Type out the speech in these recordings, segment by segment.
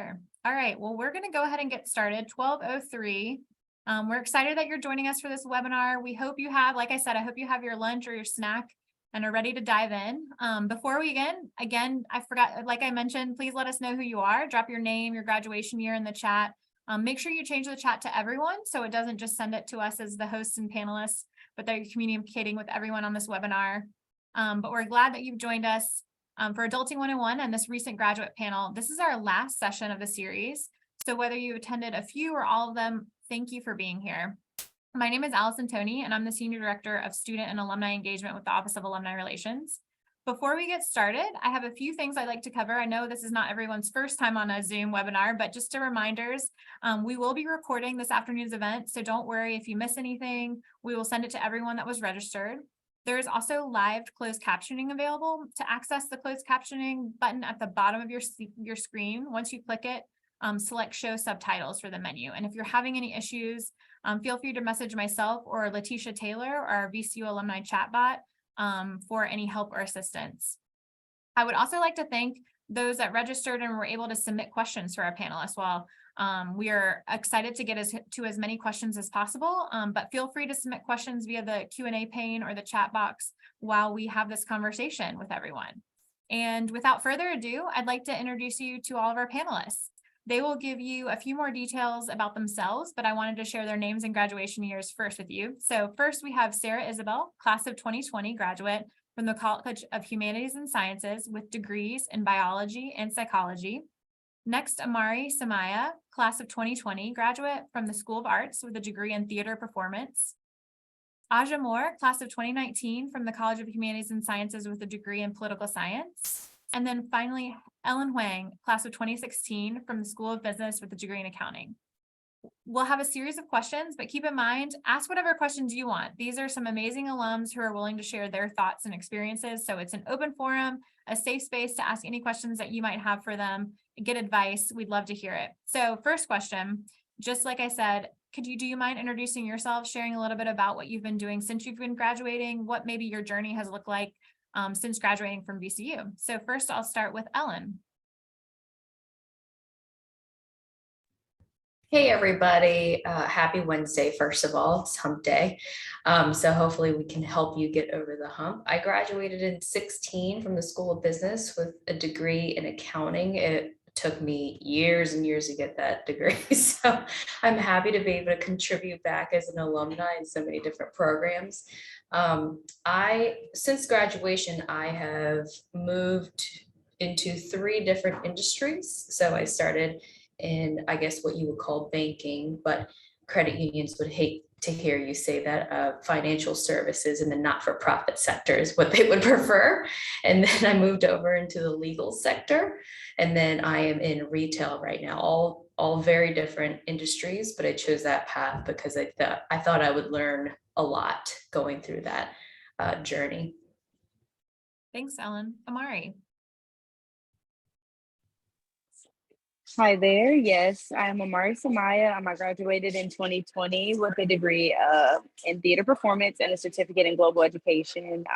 Sure. All right. Well, we're going to go ahead and get started. 12:03. We're excited that you're joining us for this webinar. We hope you have, like I said, I hope you have your lunch or your snack and are ready to dive in. Before we begin, again, I forgot, like I mentioned, please let us know who you are. Drop your name, your graduation year in the chat. Make sure you change the chat to everyone so it doesn't just send it to us as the hosts and panelists, but that you're communicating with everyone on this webinar. But we're glad that you've joined us for Adulting 101 and this recent graduate panel. This is our last session of the series. So whether you attended a few or all of them, thank you for being here. My name is Allison Toney, and I'm the Senior Director of Student and Alumni Engagement with the Office of Alumni Relations. Before we get started, I have a few things I'd like to cover. I know this is not everyone's first time on a Zoom webinar, but just a reminders, we will be recording this afternoon's event, so don't worry if you miss anything. We will send it to everyone that was registered. There is also live closed captioning available. To access the closed captioning button at the bottom of your screen, once you click it, select show subtitles for the menu. And if you're having any issues, feel free to message myself or Letitia Taylor, or our VCU alumni chatbot, for any help or assistance. I would also like to thank those that registered and were able to submit questions to our panelists. While we are excited to get to as many questions as possible, but feel free to submit questions via the Q&A pane or the chat box while we have this conversation with everyone. And without further ado, I'd like to introduce you to all of our panelists. They will give you a few more details about themselves, but I wanted to share their names and graduation years first with you. So first we have Sarah Isabel, class of 2020 graduate from the College of Humanities and Sciences with degrees in biology and psychology. Next, Amari Samaya, class of 2020 graduate from the School of Arts with a degree in theater performance. Aja Moore, class of 2019 from the College of Humanities and Sciences with a degree in political science. And then finally, Ellen Huang, class of 2016 from the School of Business with a degree in accounting. We'll have a series of questions, but keep in mind, ask whatever questions you want. These are some amazing alums who are willing to share their thoughts and experiences. So it's an open forum, a safe space to ask any questions that you might have for them, get advice. We'd love to hear it. So first question, just like I said, do you mind introducing yourself, sharing a little bit about what you've been doing since you've been graduating, what maybe your journey has looked like since graduating from VCU. So first I'll start with Ellen. Hey everybody, happy Wednesday, first of all, it's hump day. So hopefully we can help you get over the hump. I graduated in 2016 from the School of Business with a degree in accounting. It took me years and years to get that degree. So I'm happy to be able to contribute back as an alumni in so many different programs. Since graduation, I have moved into 3 different industries. So I started in, I guess, what you would call banking, but credit unions would hate to hear you say that. Financial services in the not-for-profit sector is what they would prefer. And then I moved over into the legal sector. And then I am in retail right now, all very different industries, but I chose that path because I thought I would learn a lot going through that journey. Thanks, Ellen. Amari. Hi there. Yes, I'm Amari Samaya. I graduated in 2020 with a degree in theater performance and a certificate in global education.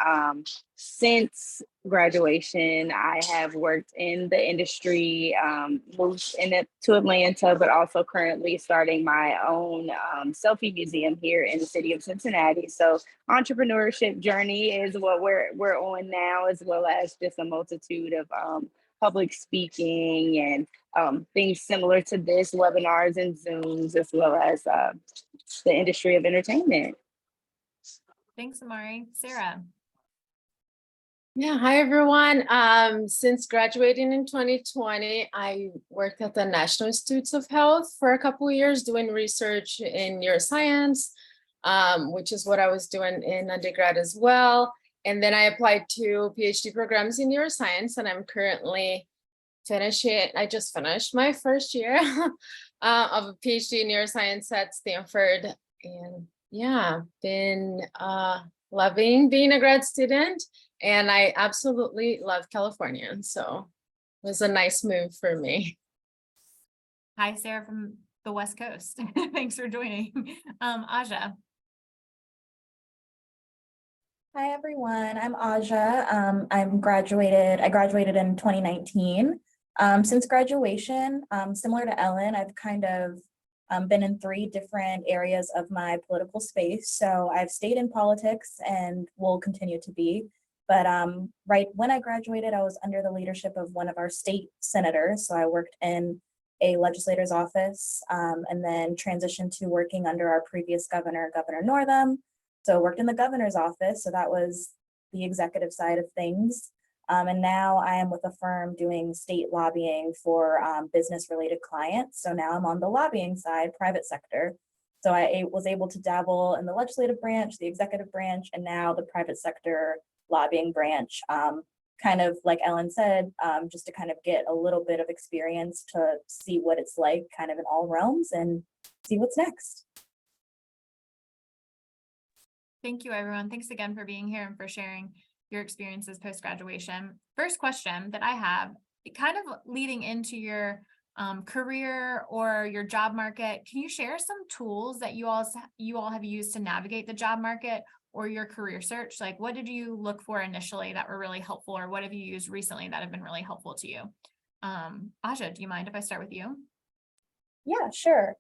Since graduation, I have worked in the industry, moved to Atlanta, but also currently starting my own selfie museum here in the city of Cincinnati. So entrepreneurship journey is what we're on now, as well as just a multitude of public speaking and things similar to this, webinars and Zooms, as well as the industry of entertainment. Thanks, Amari. Sarah. Yeah, hi everyone. Since graduating in 2020, I worked at the National Institutes of Health for a couple of years doing research in neuroscience, which is what I was doing in undergrad as well. And then I applied to PhD programs in neuroscience, and I'm currently finishing. I just finished my first year of a PhD in neuroscience at Stanford. And yeah, been loving being a grad student. And I absolutely love California. So it was a nice move for me. Hi, Sarah from the West Coast. Thanks for joining. Aja. Hi, everyone. I'm Aja. I graduated in 2019. Since graduation, similar to Ellen, I've kind of been in 3 different areas of my political space. So I've stayed in politics and will continue to be. But right when I graduated, I was under the leadership of one of our state senators. So I worked in a legislator's office and then transitioned to working under our previous governor, Governor Northam. So I worked in the governor's office. So that was the executive side of things. And now I am with a firm doing state lobbying for business-related clients. So now I'm on the lobbying side, private sector. So I was able to dabble in the legislative branch, the executive branch, and now the private sector lobbying branch. Kind of like Ellen said, just to kind of get a little bit of experience to see what it's like kind of in all realms and see what's next. Thank you, everyone. Thanks again for being here and for sharing your experiences post-graduation. First question that I have, kind of leading into your career or your job market, can you share some tools that you all have used to navigate the job market or your career search? Like, what did you look for initially that were really helpful, or what have you used recently that have been really helpful to you? Aja, do you mind if I start with you? Yeah, sure.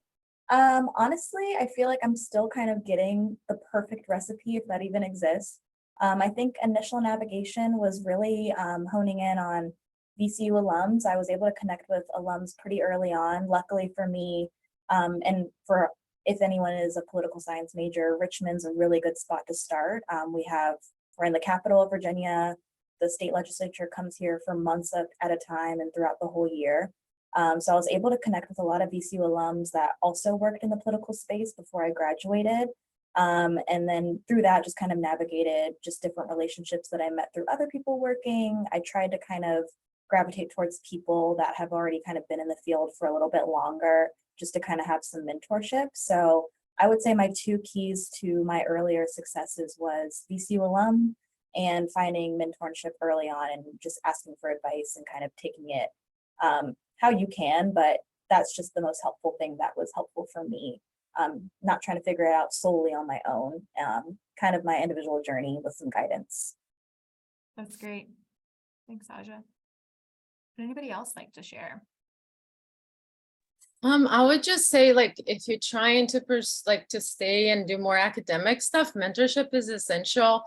Honestly, I feel like I'm still kind of getting the perfect recipe, if that even exists. I think initial navigation was really honing in on VCU alums. I was able to connect with alums pretty early on. Luckily for me, and for if anyone is a political science major, Richmond's a really good spot to start. We're in the capital of Virginia. The state legislature comes here for months at a time and throughout the whole year. So I was able to connect with a lot of VCU alums that also worked in the political space before I graduated. And then through that, just kind of navigated just different relationships that I met through other people working. I tried to kind of gravitate towards people that have already kind of been in the field for a little bit longer, just to kind of have some mentorship. So I would say my 2 keys to my earlier successes was VCU alum and finding mentorship early on and just asking for advice and kind of taking it how you can, but that's just the most helpful thing that was helpful for me. Not trying to figure it out solely on my own, kind of my individual journey with some guidance. That's great. Thanks, Aja. Would anybody else like to share? I would just say, like, if you're trying to to stay and do more academic stuff, mentorship is essential.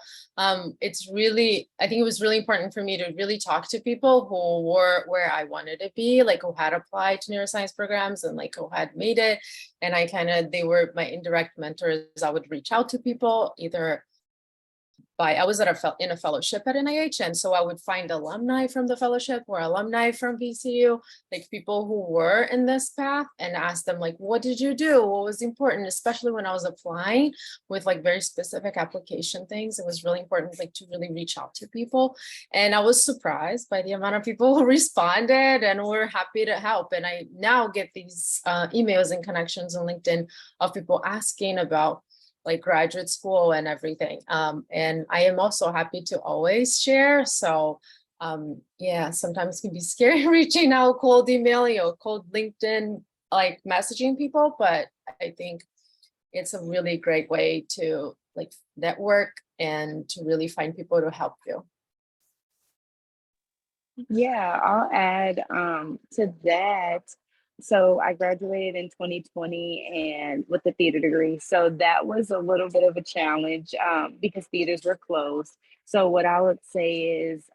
It's really, I think it was really important for me to really talk to people who were where I wanted to be, like who had applied to neuroscience programs and like who had made it. And they were my indirect mentors. I would reach out to people either I was in a fellowship at NIH, and so I would find alumni from the fellowship or alumni from VCU, like people who were in this path, and ask them like, what did you do? What was important? Especially when I was applying with like very specific application things, it was really important like to really reach out to people. And I was surprised by the amount of people who responded and were happy to help. And I now get these emails and connections on LinkedIn of people asking about like graduate school and everything. And I am also happy to always share. So yeah, sometimes it can be scary reaching out, cold emailing or cold LinkedIn, like messaging people, but I think it's a really great way to like network and to really find people to help you. Yeah, I'll add to that. So I graduated in 2020 and with a theater degree. So that was a little bit of a challenge because theaters were closed. So what I would say is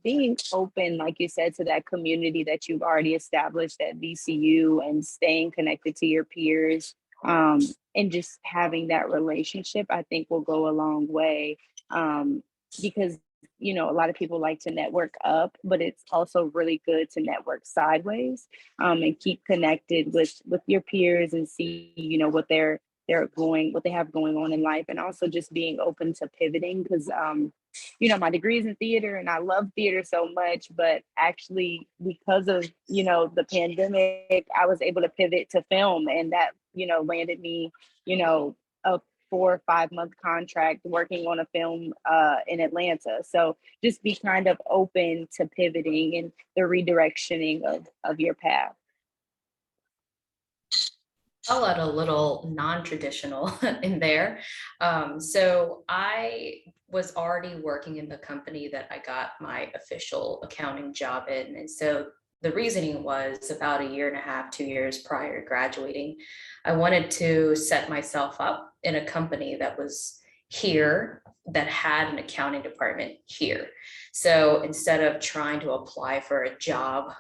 being open, like you said, to that community that you've already established at VCU and staying connected to your peers and just having that relationship, I think will go a long way because you know, a lot of people like to network up, but it's also really good to network sideways and keep connected with your peers and see, you know, what they have going on in life, and also just being open to pivoting because you know, my degree is in theater and I love theater so much, but actually because of, you know, the pandemic, I was able to pivot to film, and that, you know, landed me, you know, a 4 or 5 month contract working on a film in Atlanta. So just be kind of open to pivoting and the redirectioning of your path. I'll add a little non-traditional in there. So I was already working in the company that I got my official accounting job in. And so the reasoning was about a year and a half, 2 years prior to graduating, I wanted to set myself up in a company that was here, that had an accounting department here. So instead of trying to apply for a job,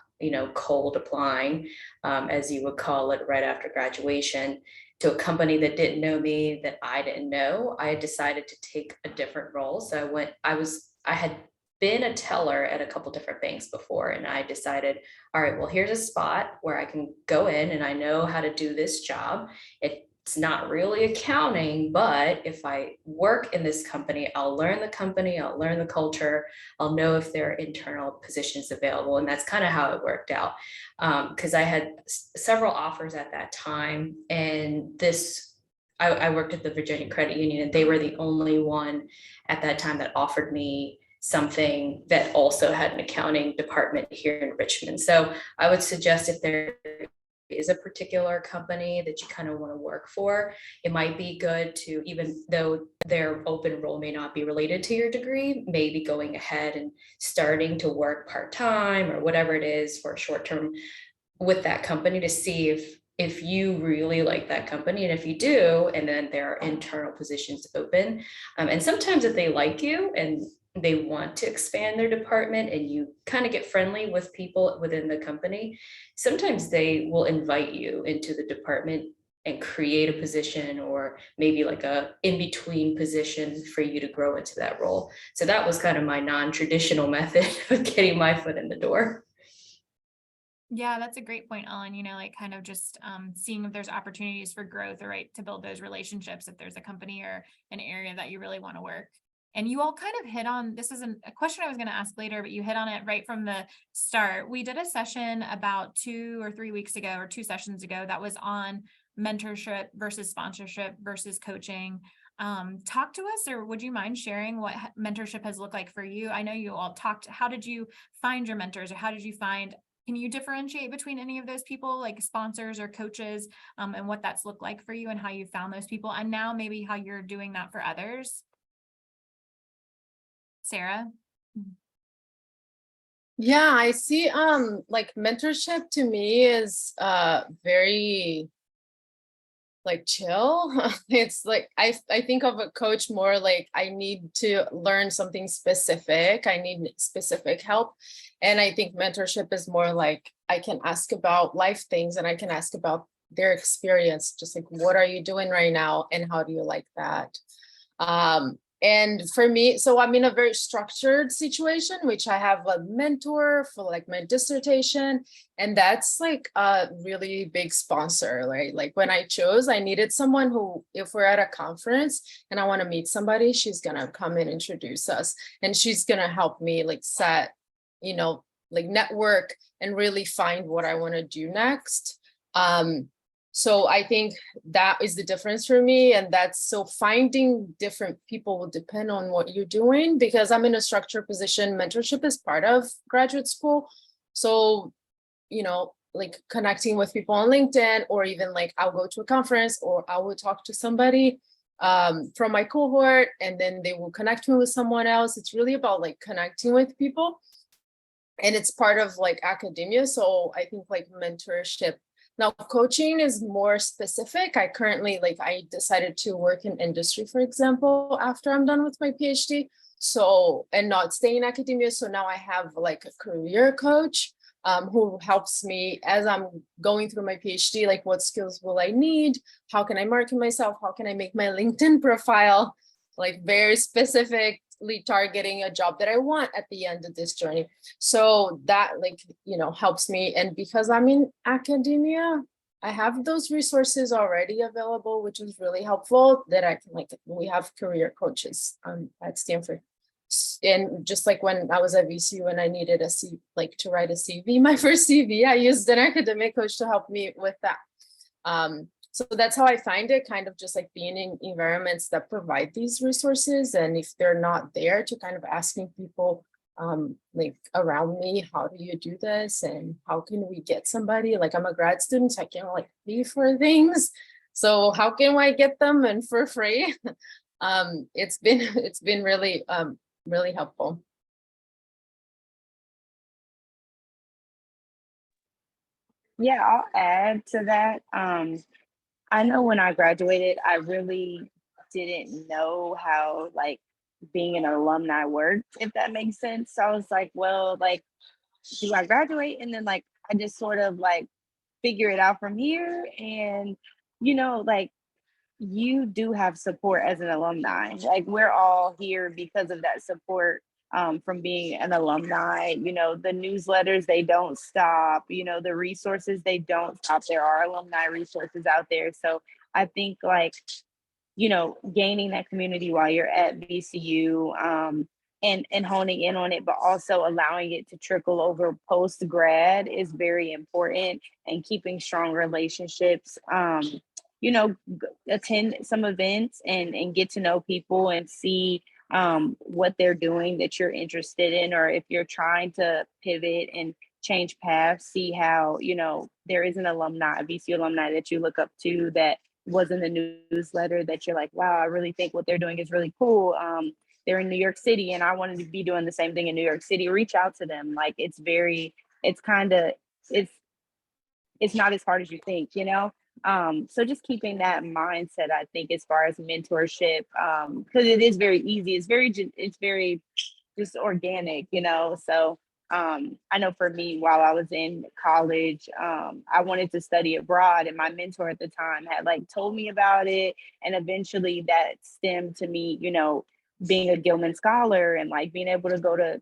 cold applying, as you would call it, right after graduation, to a company that didn't know me, that I didn't know, I had decided to take a different role. So I had been a teller at a couple different banks before, and I decided, all right, well, here's a spot where I can go in and I know how to do this job. It's not really accounting, but if I work in this company, I'll learn the company, I'll learn the culture, I'll know if there are internal positions available. And that's kind of how it worked out. Because I had several offers at that time, and I worked at the Virginia Credit Union, and they were the only one at that time that offered me something that also had an accounting department here in Richmond. So I would suggest, if there is a particular company that you kind of want to work for, it might be good to, even though their open role may not be related to your degree, maybe going ahead and starting to work part-time or whatever it is for a short term with that company, to see if you really like that company. And if you do, and then there are internal positions open, and sometimes if they like you and they want to expand their department and you kind of get friendly with people within the company, sometimes they will invite you into the department and create a position, or maybe like a in-between position for you to grow into that role. So that was kind of my non-traditional method of getting my foot in the door. Yeah, that's a great point, Ellen. Like kind of just seeing if there's opportunities for growth, or right to build those relationships if there's a company or an area that you really want to work. And you all kind of hit on, this is a question I was going to ask later, but you hit on it right from the start. We did a session about 2 or 3 weeks ago, or 2 sessions ago, that was on mentorship versus sponsorship versus coaching. Talk to us, or would you mind sharing what mentorship has looked like for you? I know you all talked, how did you find your mentors, or how did you find, can you differentiate between any of those people, like sponsors or coaches, and what that's looked like for you and how you found those people, and now maybe how you're doing that for others? Sarah? Yeah, I see, like mentorship to me is very like chill. It's like I think of a coach more like I need to learn something specific, I need specific help. And I think mentorship is more like I can ask about life things, and I can ask about their experience, just like, what are you doing right now and how do you like that? And for me, so I'm in a very structured situation, which I have a mentor for like my dissertation, and that's like a really big sponsor, right? Like when I chose, I needed someone who, if we're at a conference and I want to meet somebody, she's gonna come and introduce us, and she's gonna help me like set, like network and really find what I want to do next. So I think that is the difference for me. And that's, so finding different people will depend on what you're doing, because I'm in a structured position. Mentorship is part of graduate school. So, like connecting with people on LinkedIn, or even like I'll go to a conference, or I will talk to somebody from my cohort, and then they will connect me with someone else. It's really about like connecting with people, and it's part of like academia. So I think like mentorship. Now, coaching is more specific. I currently, I decided to work in industry, for example, after I'm done with my PhD. So, and not stay in academia. So now I have like a career coach who helps me as I'm going through my PhD, like what skills will I need? How can I market myself? How can I make my LinkedIn profile like very specifically targeting a job that I want at the end of this journey? So that helps me. And because I'm in academia, I have those resources already available, which is really helpful, that I can we have career coaches at Stanford. And just like when I was at VCU and I needed to write a CV, my first CV, I used an academic coach to help me with that. So that's how I find it, kind of just like being in environments that provide these resources. And if they're not there, to kind of asking people around me, how do you do this? And how can we get somebody? Like, I'm a grad student, so I can't pay for things. So how can I get them and for free? It's been really, really helpful. Yeah, I'll add to that. I know when I graduated, I really didn't know how like being an alumni worked, if that makes sense. So I was like, well, like, do I graduate? And then like I just sort of like figure it out from here. And like you do have support as an alumni. Like we're all here because of that support from being an alumni. The newsletters, they don't stop. The resources, they don't stop. There are alumni resources out there. So I think like gaining that community while you're at VCU, and honing in on it, but also allowing it to trickle over post grad is very important, and keeping strong relationships. Attend some events and get to know people and see what they're doing that you're interested in, or if you're trying to pivot and change paths, see how there is an alumni, a VCU alumni that you look up to that was in the newsletter that you're like, wow, I really think what they're doing is really cool. They're in New York City and I wanted to be doing the same thing in New York City. Reach out to them. Like it's kind of, it's not as hard as you think. So just keeping that mindset, I think, as far as mentorship, because it is very easy. It's very just organic. So I know for me, while I was in college, I wanted to study abroad, and my mentor at the time had like told me about it, and eventually that stemmed to me, being a Gilman scholar and like being able to go to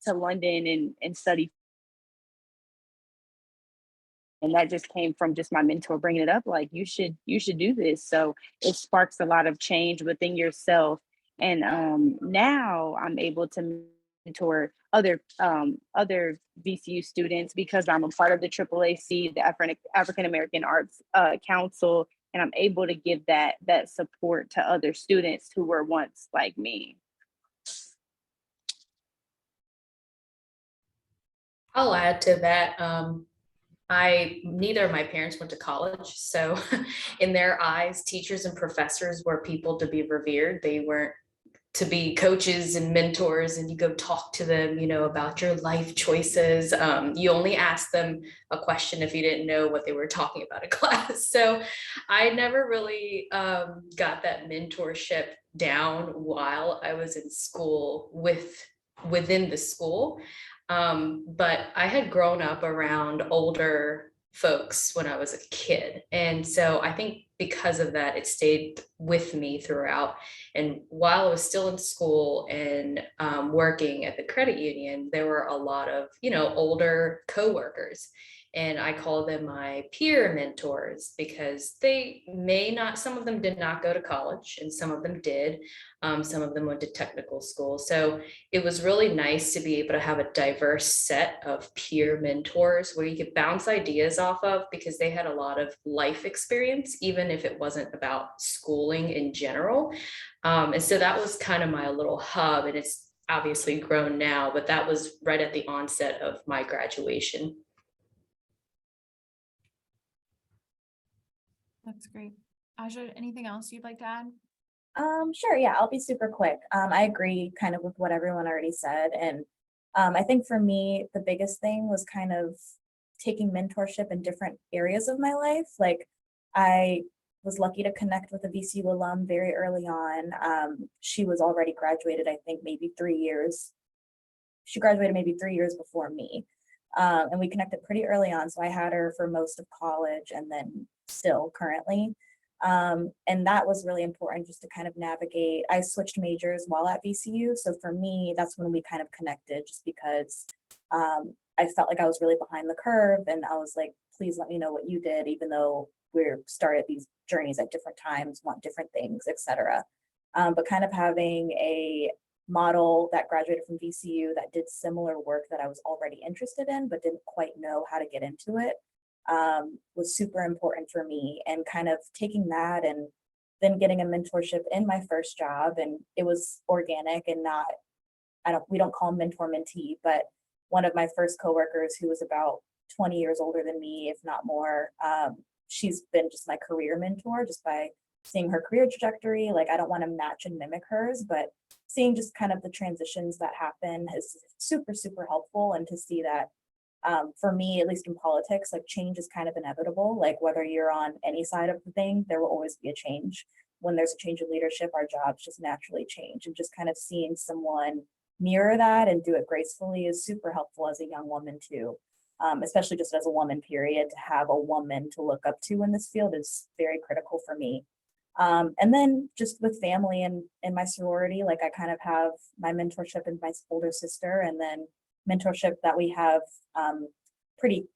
London and study. And that just came from just my mentor bringing it up, like you should do this. So it sparks a lot of change within yourself. And now I'm able to mentor other VCU students because I'm a part of the AAAC, the African American Arts Council, and I'm able to give that support to other students who were once like me. I'll add to that. Neither of my parents went to college. So in their eyes, teachers and professors were people to be revered. They weren't to be coaches and mentors and you go talk to them, about your life choices. You only ask them a question if you didn't know what they were talking about in class. So I never really got that mentorship down while I was in school within the school. But I had grown up around older folks when I was a kid. And so I think because of that, it stayed with me throughout. And while I was still in school and working at the credit union, there were a lot of, older coworkers. And I call them my peer mentors because some of them did not go to college and some of them did. Some of them went to technical school. So it was really nice to be able to have a diverse set of peer mentors where you could bounce ideas off of because they had a lot of life experience, even if it wasn't about schooling in general. And so that was kind of my little hub, and it's obviously grown now, but that was right at the onset of my graduation. That's great. Aja, anything else you'd like to add? Sure, yeah, I'll be super quick. I agree kind of with what everyone already said. And I think for me, the biggest thing was kind of taking mentorship in different areas of my life. Like I was lucky to connect with a VCU alum very early on. She was already graduated, I think maybe 3 years. She graduated maybe 3 years before me. And we connected pretty early on. So I had her for most of college and then still currently. And that was really important just to kind of navigate. I switched majors while at VCU. So for me, that's when we kind of connected just because I felt like I was really behind the curve. And I was like, please let me know what you did, even though we're started these journeys at different times, want different things, etc. But kind of having a model that graduated from VCU that did similar work that I was already interested in, but didn't quite know how to get into it, was super important for me. And kind of taking that and then getting a mentorship in my first job. And it was organic and not, we don't call them mentor mentee, but one of my first coworkers who was about 20 years older than me, if not more, she's been just my career mentor just by seeing her career trajectory. Like I don't want to match and mimic hers, but seeing just kind of the transitions that happen is super, super helpful. And to see that For me, at least in politics, like change is kind of inevitable. Like whether you're on any side of the thing, there will always be a change. When there's a change of leadership, our jobs just naturally change, and just kind of seeing someone mirror that and do it gracefully is super helpful as a young woman too. Especially just as a woman, period, to have a woman to look up to in this field is very critical for me. And then just with family and in my sorority, like I kind of have my mentorship in my older sister, and then mentorship that we have pretty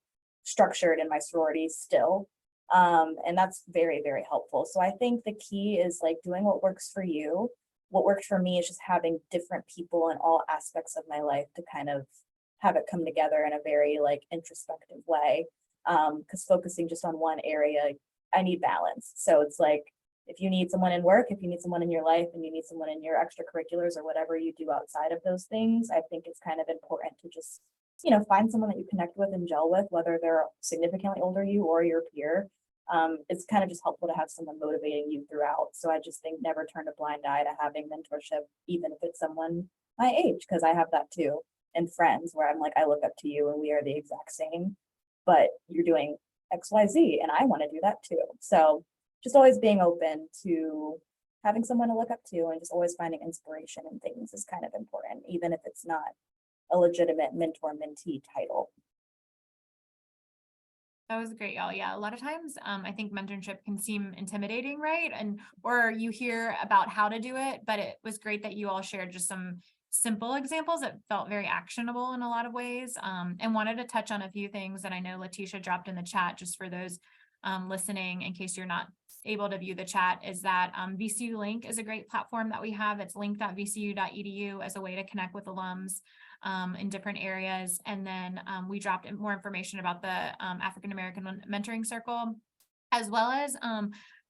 structured in my sorority still. And that's very, very helpful. So I think the key is like doing what works for you. What worked for me is just having different people in all aspects of my life to kind of have it come together in a very like introspective way. Because focusing just on one area, I need balance. So it's like, if you need someone in work, if you need someone in your life, and you need someone in your extracurriculars or whatever you do outside of those things, I think it's kind of important to just, find someone that you connect with and gel with, whether they're significantly older you or your peer. It's kind of just helpful to have someone motivating you throughout. So I just think never turn a blind eye to having mentorship, even if it's someone my age, because I have that too. And friends where I'm like, I look up to you and we are the exact same, but you're doing XYZ and I want to do that too. So just always being open to having someone to look up to and just always finding inspiration in things is kind of important, even if it's not a legitimate mentor-mentee title. That was great, y'all. Yeah, a lot of times I think mentorship can seem intimidating, right? Or you hear about how to do it, but it was great that you all shared just some simple examples that felt very actionable in a lot of ways, and wanted to touch on a few things that I know Letitia dropped in the chat just for those listening in case you're not able to view the chat, is that VCU Link is a great platform that we have. It's link.vcu.edu as a way to connect with alums in different areas. And then we dropped more information about the African American Mentoring Circle, as well as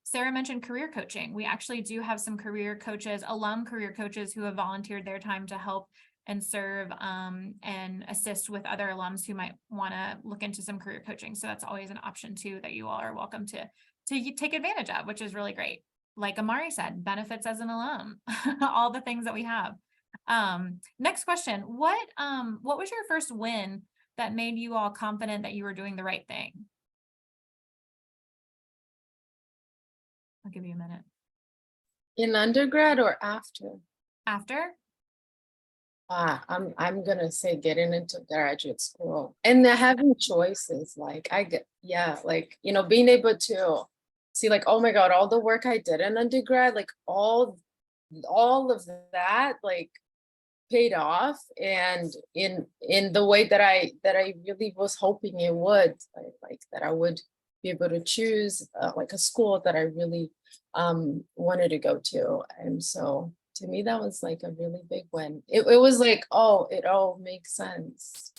Sarah mentioned career coaching. We actually do have some career coaches, alum career coaches, who have volunteered their time to help and serve and assist with other alums who might want to look into some career coaching. So that's always an option too that you all are welcome to take advantage of, which is really great. Like Amari said, benefits as an alum, all the things that we have. Next question. What was your first win that made you all confident that you were doing the right thing? I'll give you a minute. In undergrad or after? After? I'm gonna say getting into graduate school and having choices. Like being able to see like, oh my God, all the work I did in undergrad, like all of that like paid off, and in the way that I really was hoping it would, like that I would be able to choose like a school that I really wanted to go to. And so to me, that was like a really big win. It was like, oh, it all makes sense.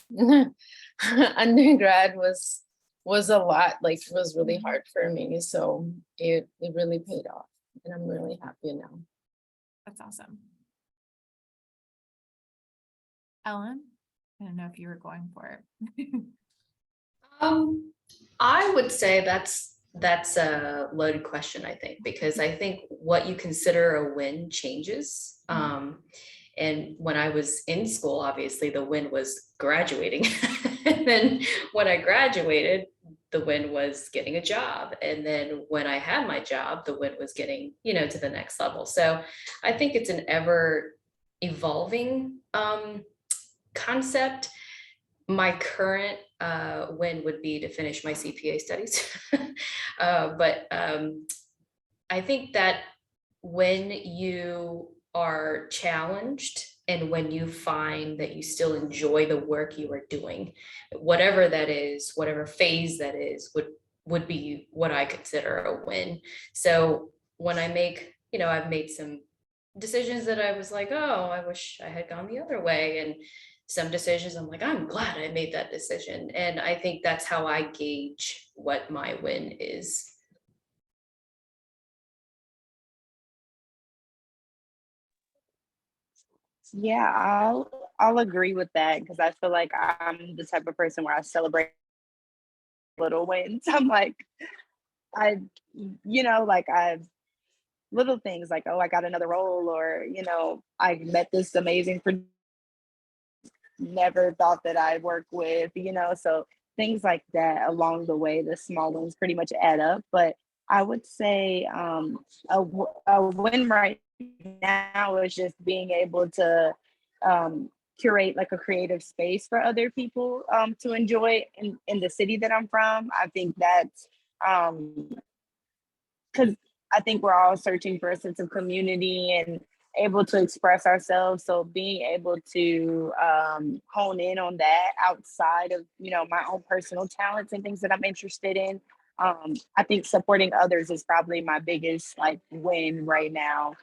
Undergrad was a lot, like it was really hard for me. So it really paid off, and I'm really happy now. That's awesome. Ellen, I don't know if you were going for it. I would say that's a loaded question, I think, because I think what you consider a win changes. And when I was in school, obviously the win was graduating. And then when I graduated, the win was getting a job. And then when I had my job, the win was getting, to the next level. So I think it's an ever evolving concept. My current win would be to finish my CPA studies. But I think that when you are challenged and when you find that you still enjoy the work you are doing, whatever that is, whatever phase that is, would be what I consider a win. So when I make, I've made some decisions that I was like, oh, I wish I had gone the other way. And some decisions I'm like, I'm glad I made that decision. And I think that's how I gauge what my win is. Yeah, I'll agree with that, because I feel like I'm the type of person where I celebrate little wins. I'm like, I little things like, oh, I got another role, or I met this amazing never thought that I'd work with, you know, so things like that along the way, the small ones pretty much add up. But I would say a win right now is just being able to curate like a creative space for other people to enjoy in the city that I'm from. I think that's because I think we're all searching for a sense of community and able to express ourselves. So being able to hone in on that outside of, you know, my own personal talents and things that I'm interested in. I think supporting others is probably my biggest like win right now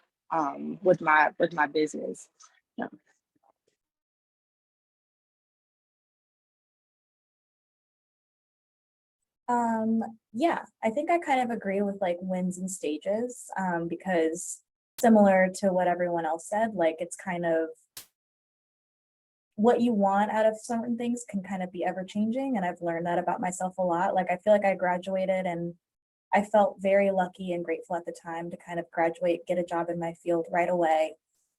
with my business. Yeah. Yeah, I think I kind of agree with like wins and stages, because similar to what everyone else said, like it's kind of what you want out of certain things can kind of be ever changing. And I've learned that about myself a lot. Like I feel like I graduated and I felt very lucky and grateful at the time to kind of graduate, get a job in my field right away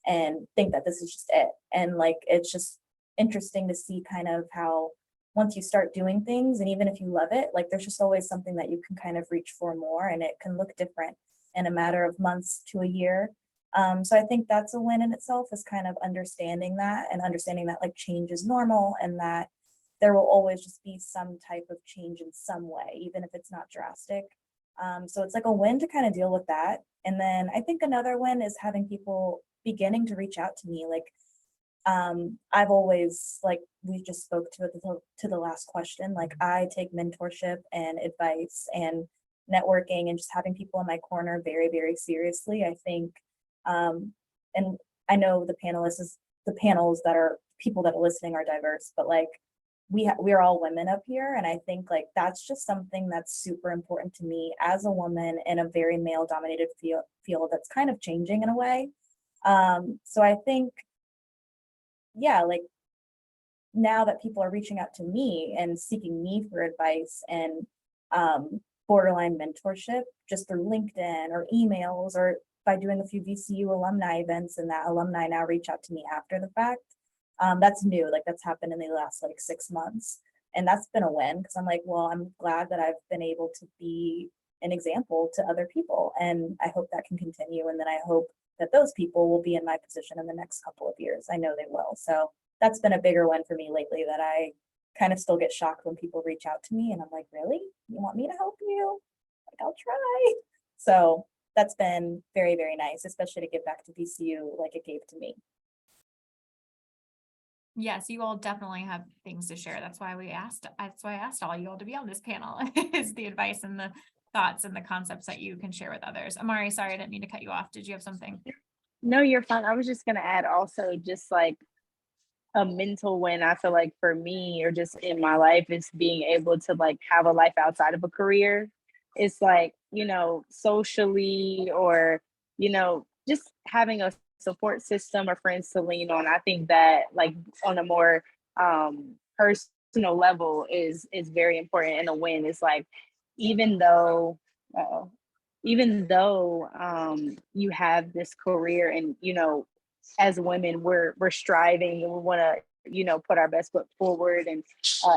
and think that this is just it. And like it's just interesting to see kind of how once you start doing things and even if you love it, like there's just always something that you can kind of reach for more and it can look different in a matter of months to a year. So I think that's a win in itself is kind of understanding that and understanding that like change is normal and that there will always just be some type of change in some way, even if it's not drastic. So it's like a win to kind of deal with that. And then I think another win is having people beginning to reach out to me. Like I've always, like we just spoke to the last question, like I take mentorship and advice and networking and just having people in my corner very, very seriously. I think, and I know the panels that are people that are listening are diverse, but like we're all women up here. And I think like that's just something that's super important to me as a woman in a very male dominated field that's kind of changing in a way. So I think, yeah, like now that people are reaching out to me and seeking me for advice and borderline mentorship just through LinkedIn or emails or by doing a few VCU alumni events and that alumni now reach out to me after the fact. That's new, like that's happened in the last like 6 months. And that's been a win because I'm like, well, I'm glad that I've been able to be an example to other people. And I hope that can continue. And then I hope that those people will be in my position in the next couple of years. I know they will. So that's been a bigger one for me lately that I kind of still get shocked when people reach out to me and I'm like, really? You want me to help you? Like, I'll try. So that's been very, very nice, especially to give back to VCU like it gave to me. Yes, you all definitely have things to share. That's why I asked all you all to be on this panel is the advice and the thoughts and the concepts that you can share with others. Amari, sorry, I didn't mean to cut you off. Did you have something? No, you're fine. I was just gonna add also just like a mental win. I feel like for me or just in my life is being able to like have a life outside of a career. It's like, you know, socially or, you know, just having a support system or friends to lean on. I think that like on a more personal level is very important and a win. It's like even though uh, even though you have this career and you know as women we're striving and we want to you know put our best foot forward and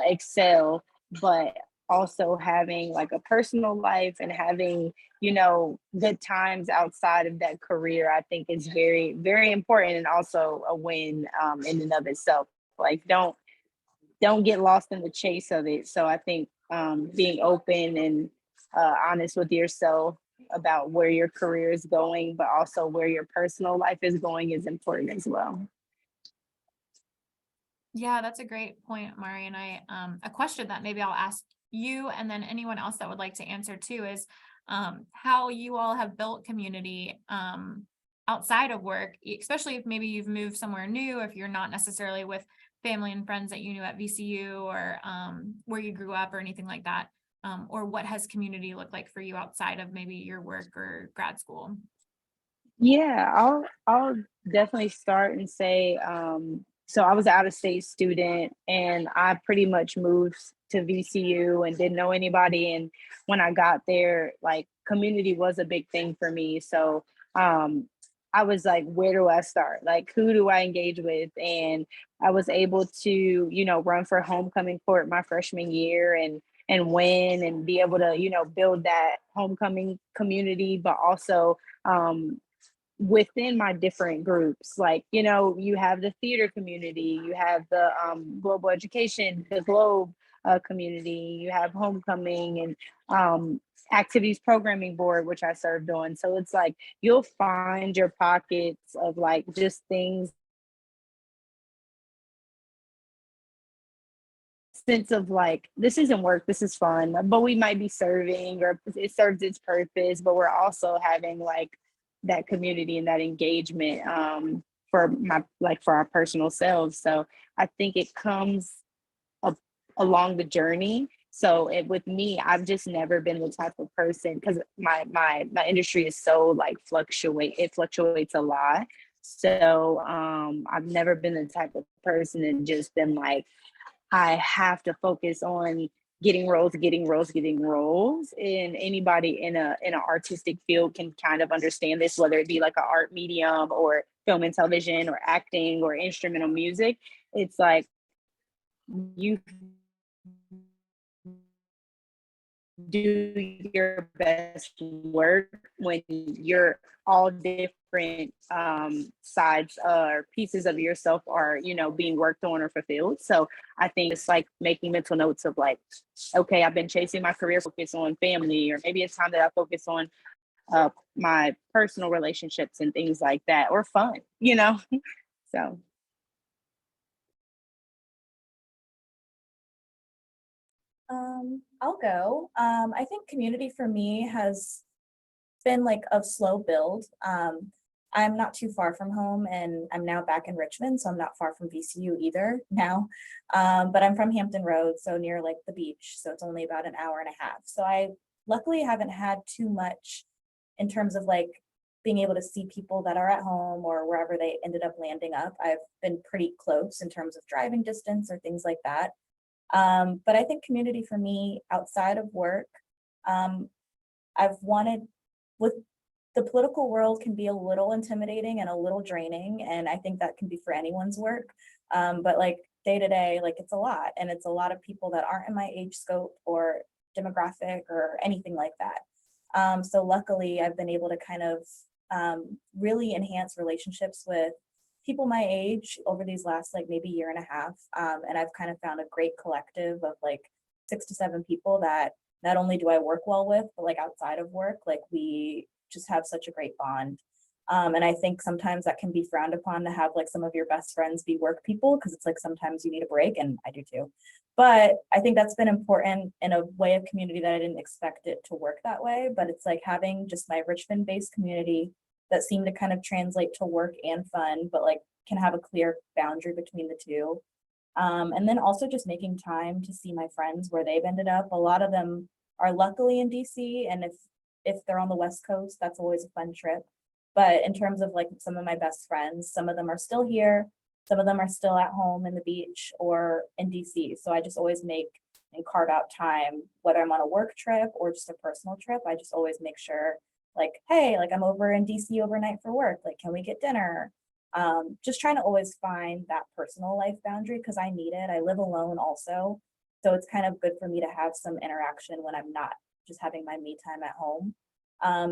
excel, but also having like a personal life and having you know good times outside of that career I think is very very important and also a win in and of itself. Like don't get lost in the chase of it. So I think being open and honest with yourself about where your career is going, but also where your personal life is going is important as well. Yeah, that's a great point, Mari. And a question that maybe I'll ask you and then anyone else that would like to answer too is how you all have built community outside of work, especially if maybe you've moved somewhere new, if you're not necessarily with family and friends that you knew at VCU or where you grew up or anything like that. Or what has community looked like for you outside of maybe your work or grad school? Yeah, I'll definitely start and say so I was an out of state student and I pretty much moved to VCU and didn't know anybody. And when I got there, like community was a big thing for me. So I was like, where do I start? Like, who do I engage with? And I was able to, you know, run for homecoming court my freshman year and win and be able to, you know, build that homecoming community, but also within my different groups. Like, you know, you have the theater community, you have the global education, the globe community, you have homecoming and activities programming board, which I served on. So it's like you'll find your pockets of like just things, sense of like, this isn't work, this is fun, but we might be serving or it serves its purpose, but we're also having like that community and that engagement for my like for our personal selves. So I think it comes up along the journey. So with me, I've just never been the type of person because my industry is so like it fluctuates a lot. So I've never been the type of person that just been like, I have to focus on getting roles, getting roles, getting roles. And anybody in an artistic field can kind of understand this, whether it be like an art medium or film and television or acting or instrumental music. It's like you do your best work when you're all different sides or pieces of yourself are, you know, being worked on or fulfilled. So I think it's like making mental notes of like, okay, I've been chasing my career, focus on family, or maybe it's time that I focus on my personal relationships and things like that, or fun, you know. So I'll go. I think community for me has been like a slow build. I'm not too far from home and I'm now back in Richmond, so I'm not far from VCU either now. But I'm from Hampton Road, so near like the beach. So it's only about an hour and a half. So I luckily haven't had too much in terms of like being able to see people that are at home or wherever they ended up landing up. I've been pretty close in terms of driving distance or things like that. But I think community for me outside of work, I've wanted with the political world can be a little intimidating and a little draining. And I think that can be for anyone's work. But like day to day, like it's a lot. And it's a lot of people that aren't in my age scope or demographic or anything like that. So luckily I've been able to kind of really enhance relationships with people my age over these last like maybe year and a half. And I've kind of found a great collective of like 6 to 7 people that not only do I work well with, but like outside of work, like we just have such a great bond. And I think sometimes that can be frowned upon to have like some of your best friends be work people, because it's like sometimes you need a break, and I do too. But I think that's been important in a way of community that I didn't expect it to work that way. But it's like having just my Richmond-based community that seem to kind of translate to work and fun, but like can have a clear boundary between the two. And then also just making time to see my friends where they've ended up. A lot of them are luckily in DC, and if they're on the West Coast, that's always a fun trip. But in terms of like some of my best friends, some of them are still here, some of them are still at home in the beach or in DC. So I just always make and carve out time, whether I'm on a work trip or just a personal trip. I just always make sure like, hey, like I'm over in DC overnight for work. Like, can we get dinner? Just trying to always find that personal life boundary because I need it. I live alone also. So it's kind of good for me to have some interaction when I'm not just having my me time at home.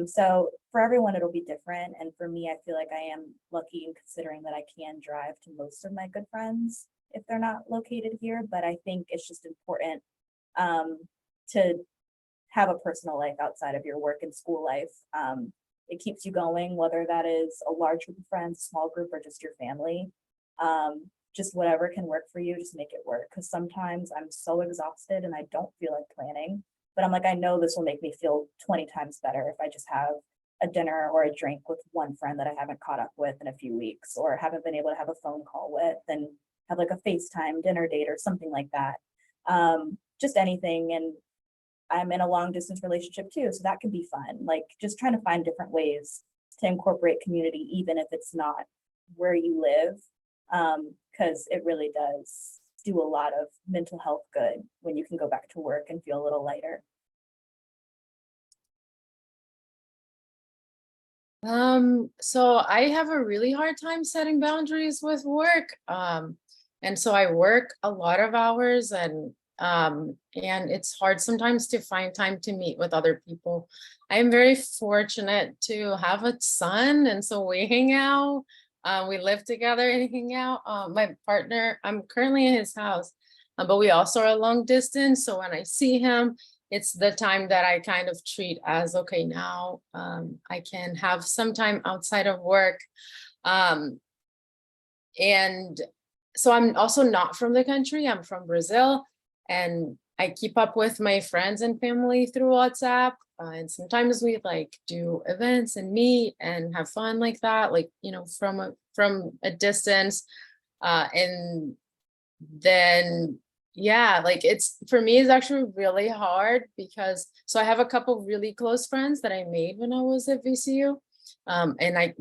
So for everyone, it'll be different. And for me, I feel like I am lucky in considering that I can drive to most of my good friends if they're not located here. But I think it's just important to have a personal life outside of your work and school life. It keeps you going, whether that is a large group of friends, small group, or just your family. Just whatever can work for you, just make it work. Because sometimes I'm so exhausted and I don't feel like planning, but I'm like, I know this will make me feel 20 times better if I just have a dinner or a drink with one friend that I haven't caught up with in a few weeks or haven't been able to have a phone call with, and have like a FaceTime dinner date or something like that. Just anything. And I'm in a long distance relationship too, so that can be fun. Like just trying to find different ways to incorporate community, even if it's not where you live, because it really does do a lot of mental health good when you can go back to work and feel a little lighter. So I have a really hard time setting boundaries with work. And so I work a lot of hours and it's hard sometimes to find time to meet with other people. I'm very fortunate to have a son, and so we hang out. We live together and hang out. My partner, I'm currently in his house, but we also are long distance. So when I see him, it's the time that I kind of treat as, okay, now I can have some time outside of work. And so I'm also not from the country, I'm from Brazil, and I keep up with my friends and family through WhatsApp. And sometimes we like do events and meet and have fun like that, like, you know, from a distance. And then yeah, like it's, for me, it's actually really hard because, so I have a couple really close friends that I made when I was at VCU. And I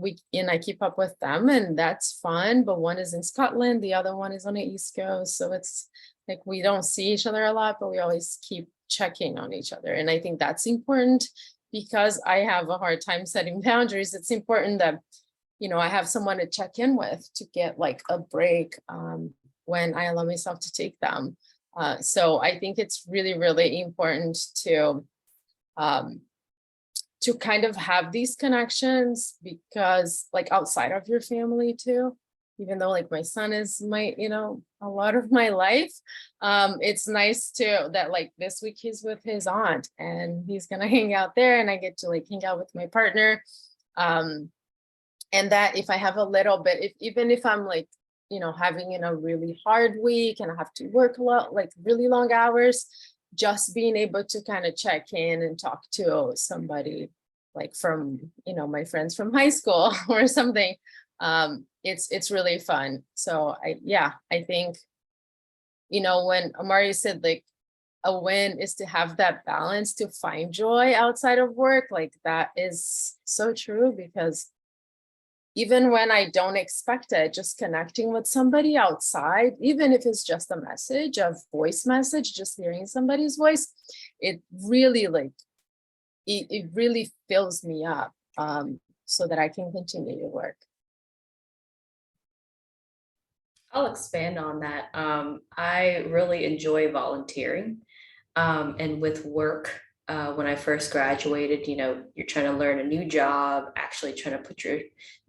keep up with them, and that's fun, but one is in Scotland, the other one is on the East Coast. So it's like we don't see each other a lot, but we always keep checking on each other. And I think that's important because I have a hard time setting boundaries. It's important that, you know, I have someone to check in with to get like a break when I allow myself to take them. So I think it's really, really important to kind of have these connections, because like outside of your family too, even though like my son is my, you know, a lot of my life, it's nice too that like this week he's with his aunt and he's gonna hang out there, and I get to like hang out with my partner. And that if I have a little bit, even if I'm like, you know, having in a really hard week and I have to work a lot, like really long hours, just being able to kind of check in and talk to somebody like from, you know, my friends from high school or something, it's really fun. So I think, you know, when Amari said like a win is to have that balance, to find joy outside of work, like that is so true, because even when I don't expect it, just connecting with somebody outside, even if it's just a message, a voice message, just hearing somebody's voice, it really like, it really fills me up so that I can continue to work. I'll expand on that. I really enjoy volunteering. And with work, when I first graduated, you know, you're trying to learn a new job, actually trying to put your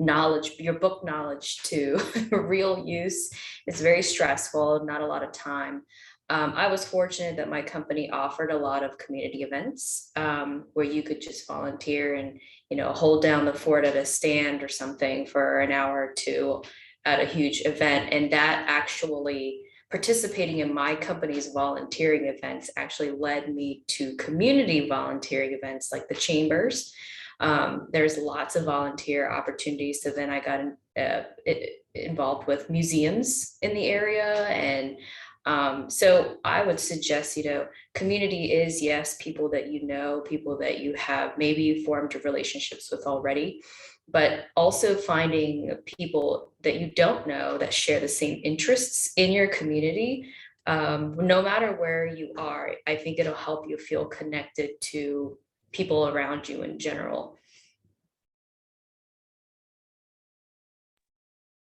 knowledge, your book knowledge to real use. It's very stressful, not a lot of time. I was fortunate that my company offered a lot of community events where you could just volunteer and, you know, hold down the fort at a stand or something for an hour or two at a huge event. And that actually, participating in my company's volunteering events actually led me to community volunteering events like the chambers. There's lots of volunteer opportunities. So then I got involved with museums in the area. And so I would suggest, you know, community is, yes, people that you know, people that you have maybe formed relationships with already, but also finding people that you don't know that share the same interests in your community. No matter where you are, I think it'll help you feel connected to people around you in general.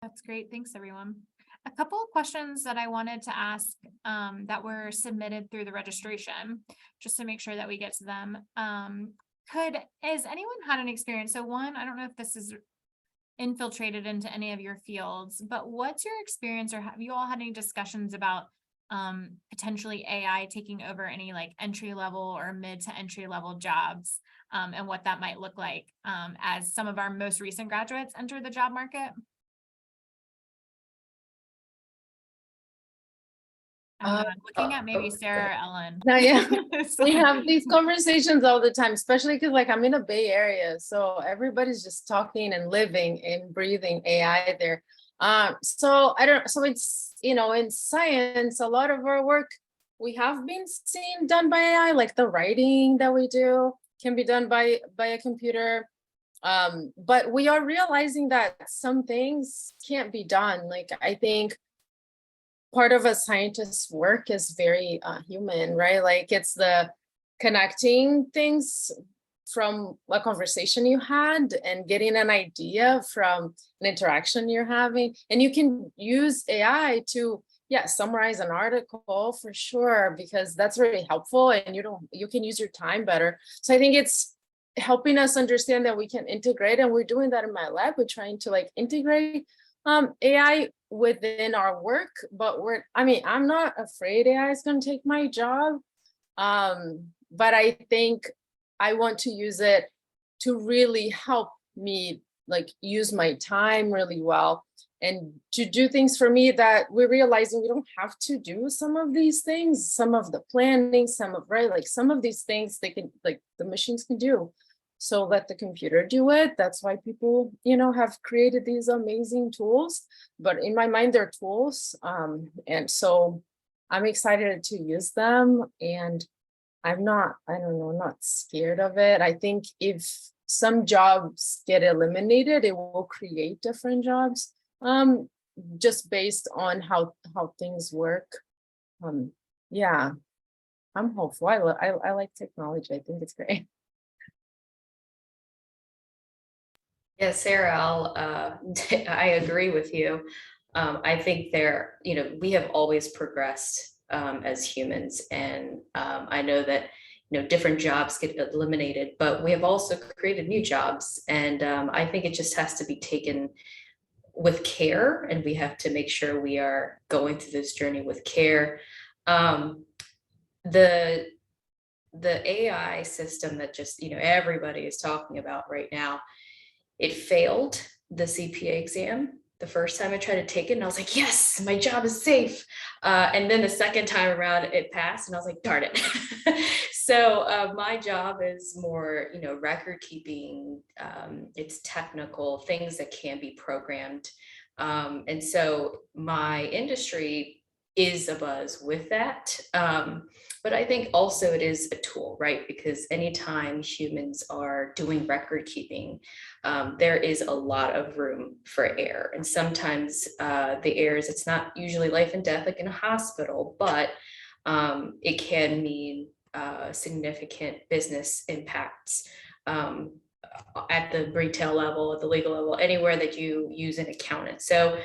That's great. Thanks, everyone. A couple of questions that I wanted to ask that were submitted through the registration, just to make sure that we get to them. Has anyone had an experience? So one, I don't know if this is infiltrated into any of your fields, but what's your experience, or have you all had any discussions about potentially AI taking over any like entry level or mid to entry level jobs, and what that might look like as some of our most recent graduates enter the job market? I'm looking at maybe Sarah or Ellen. No, yeah. So- We have these conversations all the time, especially because like I'm in a Bay Area, so everybody's just talking and living and breathing AI there. So it's, you know, in science, a lot of our work we have been seeing done by AI, like the writing that we do can be done by a computer. But we are realizing that some things can't be done. Like I think part of a scientist's work is very human, right? Like it's the connecting things from a conversation you had and getting an idea from an interaction you're having. And you can use AI to, yeah, summarize an article for sure, because that's really helpful, and you can use your time better. So I think it's helping us understand that we can integrate, and we're doing that in my lab. We're trying to like integrate AI within our work, but I'm not afraid AI is going to take my job. But I think I want to use it to really help me like use my time really well, and to do things for me that we're realizing we don't have to do some of these things, some of the planning, some of these things they can, like the machines can do. So let the computer do it. That's why people, have created these amazing tools, but in my mind, they're tools. And so I'm excited to use them, and I'm not scared of it. I think if some jobs get eliminated, it will create different jobs, just based on how things work. Yeah, I'm hopeful. I like technology. I think it's great. Yeah, Sarah, I agree with you. I think we have always progressed as humans, and I know that different jobs get eliminated, but we have also created new jobs, and I think it just has to be taken with care, and we have to make sure we are going through this journey with care. The AI system that just everybody is talking about right now, it failed the CPA exam the first time I tried to take it, and I was like, yes, my job is safe. And then the second time around, it passed, and I was like, darn it. So my job is more, record keeping. It's technical things that can be programmed. And so my industry is a buzz with that. But I think also it is a tool, right? Because anytime humans are doing record keeping, there is a lot of room for error. And sometimes the errors, it's not usually life and death like in a hospital, but it can mean significant business impacts at the retail level, at the legal level, anywhere that you use an accountant. So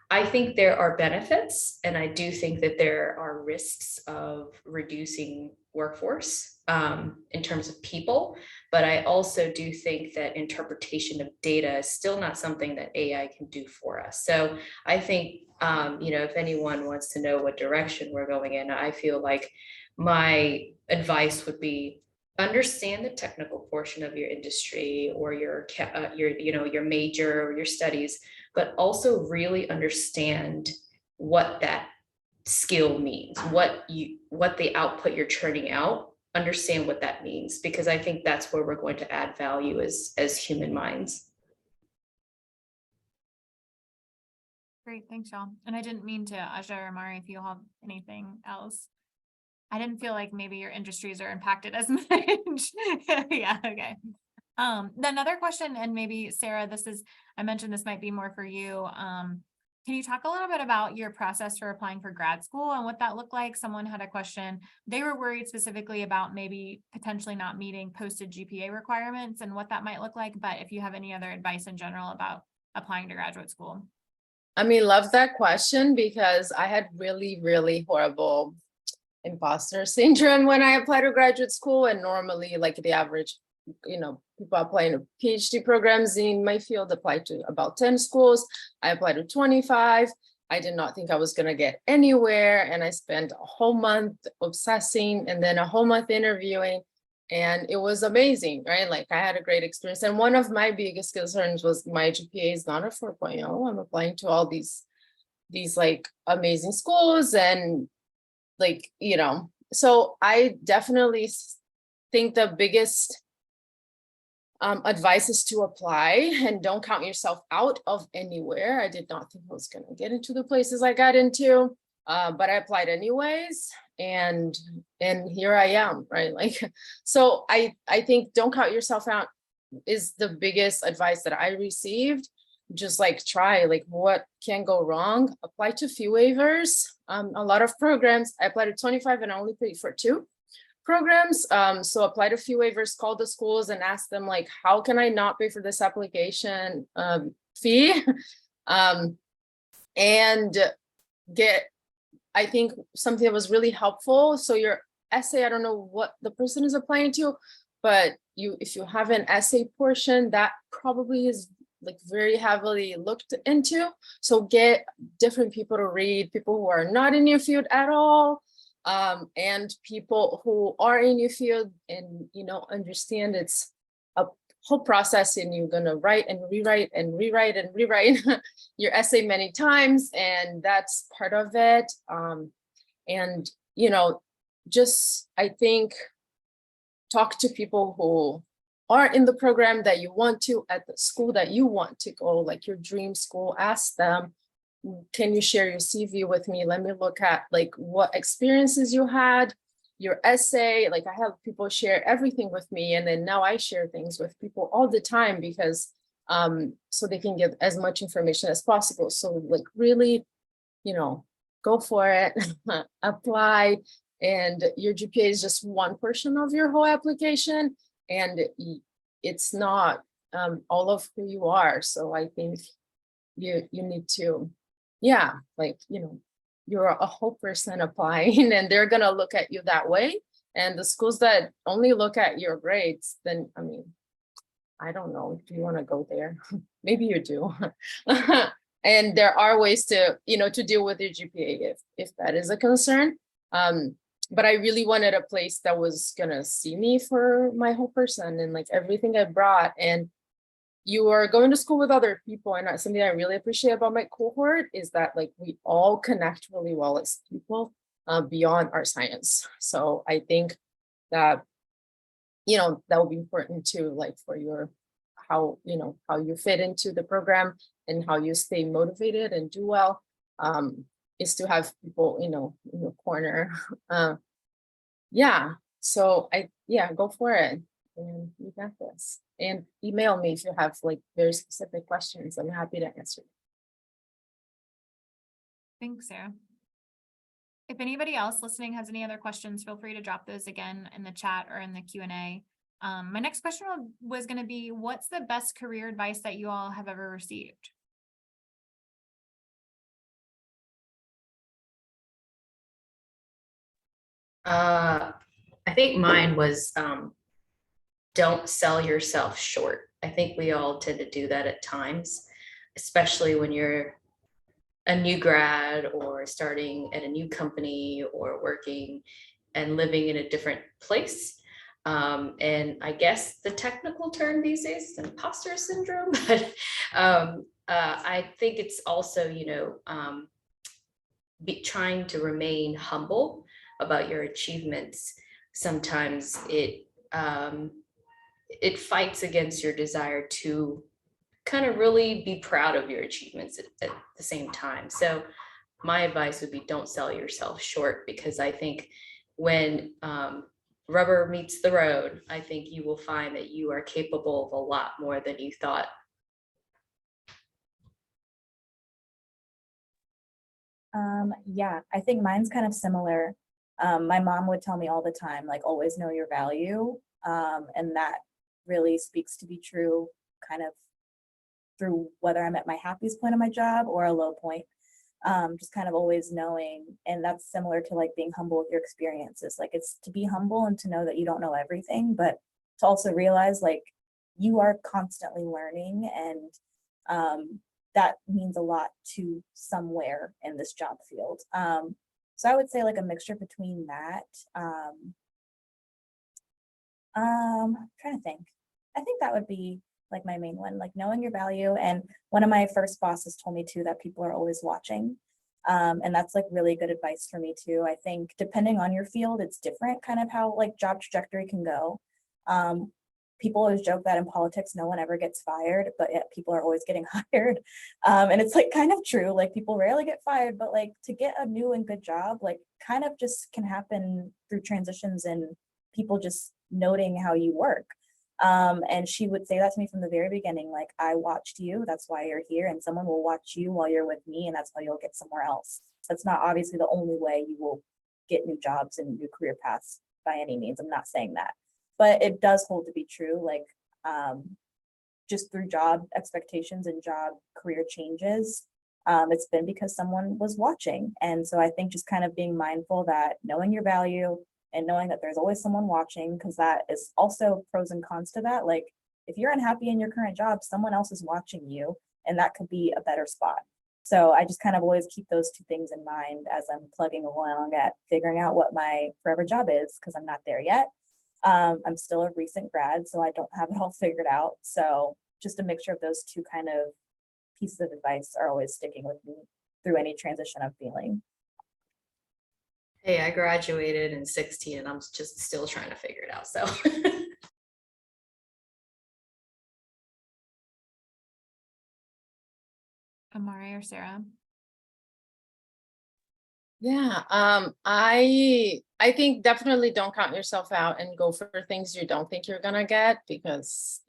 I think there are benefits, and I do think that there are risks of reducing workforce in terms of people, but I also do think that interpretation of data is still not something that AI can do for us. So I think, if anyone wants to know what direction we're going in, I feel like my advice would be understand the technical portion of your industry or your major or your studies, but also really understand what that skill means, what the output you're churning out, understand what that means, because I think that's where we're going to add value as human minds. Great, thanks, y'all. And I didn't mean to, Aja or Mari, if you have anything else. I didn't feel like maybe your industries are impacted as much. Yeah, okay. Another question, and maybe Sarah, I mentioned this might be more for you. Can you talk a little bit about your process for applying for grad school and what that looked like? Someone had a question. They were worried specifically about maybe potentially not meeting posted GPA requirements and what that might look like. But if you have any other advice in general about applying to graduate school. Love that question, because I had really, really horrible imposter syndrome when I applied to graduate school. And normally, like the average, people applying to PhD programs in my field apply to about 10 schools. I applied to 25. I did not think I was going to get anywhere. And I spent a whole month obsessing and then a whole month interviewing. And it was amazing, right? Like I had a great experience. And one of my biggest concerns was my GPA is not a 4.0. I'm applying to all these like amazing schools, and like, so I definitely think the biggest advice is to apply and don't count yourself out of anywhere. I did not think I was going to get into the places I got into, but I applied anyways, and here I am, right? Like, so I think don't count yourself out is the biggest advice that I received. Just like try, like what can go wrong? Apply to a few waivers. A lot of programs, I applied to 25 and I only paid for 2 programs. So applied a few waivers, called the schools and asked them like, how can I not pay for this application fee? And get, I think something that was really helpful. So your essay, I don't know what the person is applying to, but if you have an essay portion, that probably is like very heavily looked into. So get different people to read, people who are not in your field at all, and people who are in your field and, you know, understand it's a whole process and you're gonna write and rewrite and rewrite and rewrite your essay many times, and that's part of it. And, you know, just, I think, talk to people who are in the program that you want to, at the school that you want to go, like your dream school. Ask them, can you share your CV with me? Let me look at like what experiences you had, your essay. Like I have people share everything with me, and then now I share things with people all the time because so they can get as much information as possible. So like really, you know, go for it, apply, and your GPA is just one portion of your whole application, and it's not all of who you are. So I think you need to, yeah, like, you know, you're a whole person applying and they're gonna look at you that way. And the schools that only look at your grades, then, I mean, I don't know, do you want to go there? Maybe you do. And there are ways to, you know, to deal with your GPA if that is a concern. But I really wanted a place that was gonna see me for my whole person and like everything I brought. And you are going to school with other people, and that's something I really appreciate about my cohort is that like we all connect really well as people beyond our science. So I think that, you know, that will be important too, like for your, how, you know, how you fit into the program and how you stay motivated and do well, is to have people, you know, in your corner. Yeah, so go for it, and you got this. And email me if you have like very specific questions. I'm happy to answer. Thanks, Sarah. If anybody else listening has any other questions, feel free to drop those again in the chat or in the Q&A. My next question was going to be, what's the best career advice that you all have ever received? I think mine was don't sell yourself short. I think we all tend to do that at times, especially when you're a new grad or starting at a new company or working and living in a different place. And I guess the technical term these days is imposter syndrome, but I think it's also, you know, trying to remain humble about your achievements. Sometimes it fights against your desire to kind of really be proud of your achievements at the same time. So my advice would be don't sell yourself short, because I think when rubber meets the road, I think you will find that you are capable of a lot more than you thought. Yeah, I think mine's kind of similar. My mom would tell me all the time, like, always know your value. And that really speaks to be true kind of through whether I'm at my happiest point of my job or a low point. Just kind of always knowing, and that's similar to like being humble with your experiences. Like, it's to be humble and to know that you don't know everything, but to also realize like you are constantly learning, and that means a lot to somewhere in this job field. So I would say like a mixture between that. Trying to think. I think that would be like my main one, like knowing your value. And one of my first bosses told me too that people are always watching. And that's like really good advice for me too. I think depending on your field, it's different kind of how like job trajectory can go. People always joke that in politics, no one ever gets fired, but yet people are always getting hired. And it's like kind of true, like people rarely get fired, but like to get a new and good job, like kind of just can happen through transitions and people just noting how you work. And she would say that to me from the very beginning, like, I watched you, that's why you're here, and someone will watch you while you're with me, and that's how you'll get somewhere else. That's not obviously the only way you will get new jobs and new career paths, by any means. I'm not saying that, but it does hold to be true. Like, just through job expectations and job career changes, it's been because someone was watching. And so I think just kind of being mindful that knowing your value and knowing that there's always someone watching, because that is also pros and cons to that. Like, if you're unhappy in your current job, someone else is watching you, and that could be a better spot. So I just kind of always keep those two things in mind as I'm plugging along at figuring out what my forever job is, because I'm not there yet. I'm still a recent grad, so I don't have it all figured out. So just a mixture of those two kind of pieces of advice are always sticking with me through any transition I'm feeling. Hey, I graduated in 16 and I'm just still trying to figure it out. So Amari or Sarah? Yeah, I think definitely don't count yourself out and go for things you don't think you're gonna get, because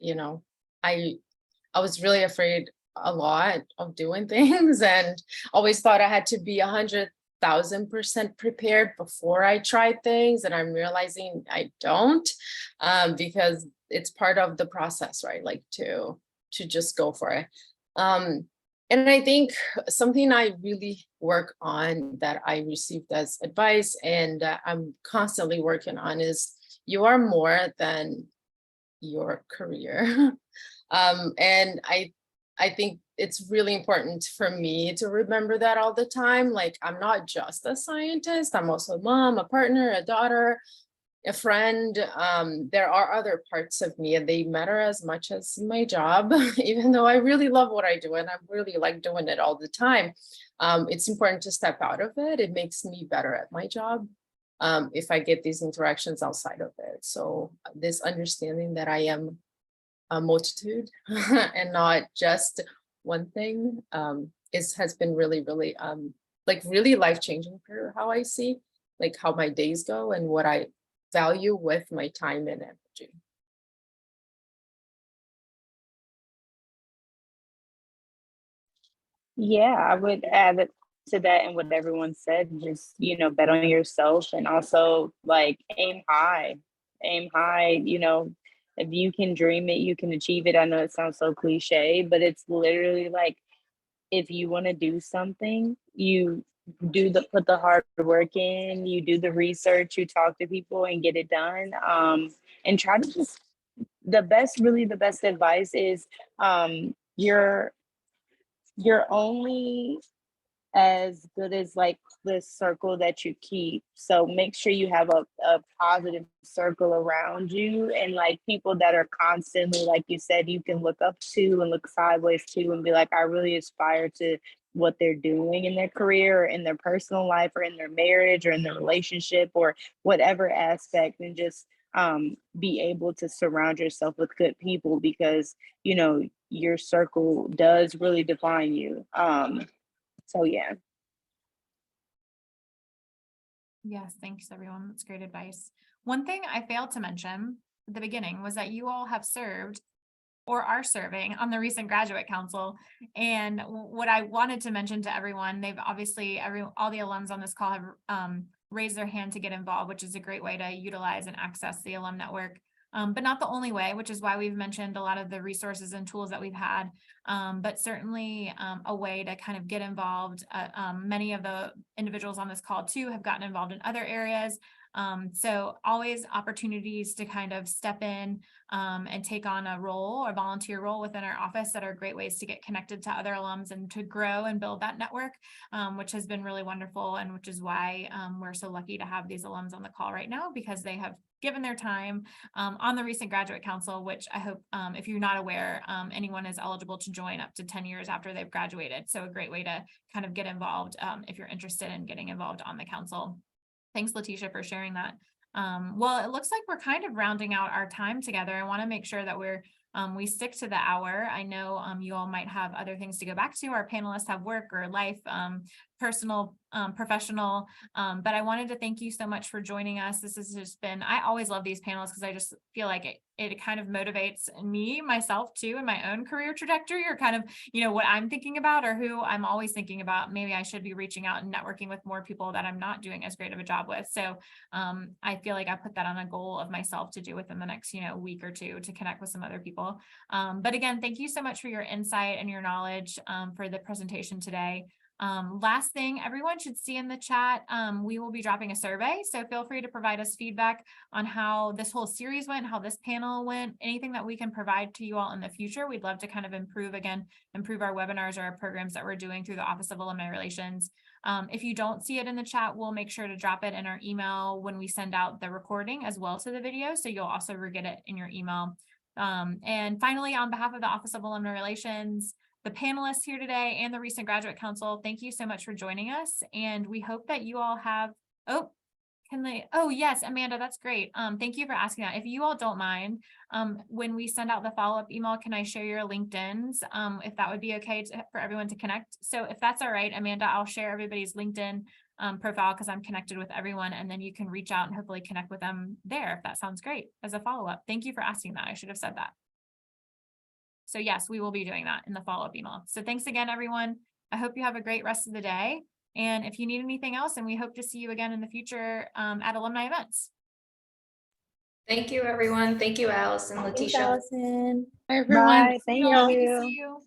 I was really afraid a lot of doing things and always thought I had to be 100,000% prepared before I tried things, and I'm realizing I don't, because it's part of the process, right? Like to just go for it. And I think something I really work on that I received as advice and I'm constantly working on is you are more than your career. And I think it's really important for me to remember that all the time. Like, I'm not just a scientist, I'm also a mom, a partner, a daughter, a friend. There are other parts of me and they matter as much as my job, even though I really love what I do and I really like doing it all the time. It's important to step out of it. It makes me better at my job if I get these interactions outside of it. So this understanding that I am a multitude and not just one thing has been really, really like really life-changing for how I see like how my days go and what I value with my time and energy. Yeah, I would add to that and what everyone said, just, bet on yourself and also like aim high. Aim high, if you can dream it, you can achieve it. I know it sounds so cliche, but it's literally like if you want to do something, you put the hard work in, you do the research, you talk to people and get it done. And try to just the best advice is you're only as good as like the circle that you keep. So make sure you have a positive circle around you and like people that are constantly, like you said, you can look up to and look sideways to and be like, I really aspire to what they're doing in their career or in their personal life or in their marriage or in their relationship or whatever aspect, and just be able to surround yourself with good people, because your circle does really define you. So yeah. Yes, thanks everyone. That's great advice. One thing I failed to mention at the beginning was that you all have served or are serving on the recent graduate council. And what I wanted to mention to everyone, they've obviously all the alums on this call have raised their hand to get involved, which is a great way to utilize and access the alum network. But not the only way, which is why we've mentioned a lot of the resources and tools that we've had, but certainly a way to kind of get involved. Many of the individuals on this call too have gotten involved in other areas. So always opportunities to kind of step in and take on a role or volunteer role within our office that are great ways to get connected to other alums and to grow and build that network, which has been really wonderful, and which is why we're so lucky to have these alums on the call right now, because they have given their time on the recent graduate council, which I hope, if you're not aware, anyone is eligible to join up to 10 years after they've graduated. So a great way to kind of get involved if you're interested in getting involved on the council. Thanks, Letitia, for sharing that. Well, it looks like we're kind of rounding out our time together. I want to make sure that we're we stick to the hour. I know you all might have other things to go back to. Our panelists have work or life, personal, professional, but I wanted to thank you so much for joining us. This has just been, I always love these panels because I just feel like it kind of motivates me, myself too, in my own career trajectory, or kind of, you know, what I'm thinking about or who I'm always thinking about. Maybe I should be reaching out and networking with more people that I'm not doing as great of a job with. So I feel like I put that on a goal of myself to do within the next, you know, week or two to connect with some other people. But again, thank you so much for your insight and your knowledge for the presentation today. Last thing, everyone should see in the chat, we will be dropping a survey. So feel free to provide us feedback on how this whole series went, how this panel went, anything that we can provide to you all in the future. We'd love to kind of improve our webinars or our programs that we're doing through the Office of Alumni Relations. If you don't see it in the chat, we'll make sure to drop it in our email when we send out the recording as well to the video. So you'll also get it in your email. And finally, on behalf of the Office of Alumni Relations, the panelists here today and the recent Graduate Council, thank you so much for joining us. And we hope that you all have, oh yes, Amanda, that's great. Thank you for asking that. If you all don't mind, when we send out the follow-up email, can I share your LinkedIn's, if that would be okay for everyone to connect? So if that's all right, Amanda, I'll share everybody's LinkedIn profile because I'm connected with everyone, and then you can reach out and hopefully connect with them there if that sounds great as a follow-up. Thank you for asking that. I should have said that. So yes, we will be doing that in the follow-up email. So thanks again, everyone. I hope you have a great rest of the day. And if you need anything else, and we hope to see you again in the future at alumni events. Thank you, everyone. Thank you, Alice and Thanks, Letitia. Allison. Hi, everyone. Bye. Thank Good to you. see you.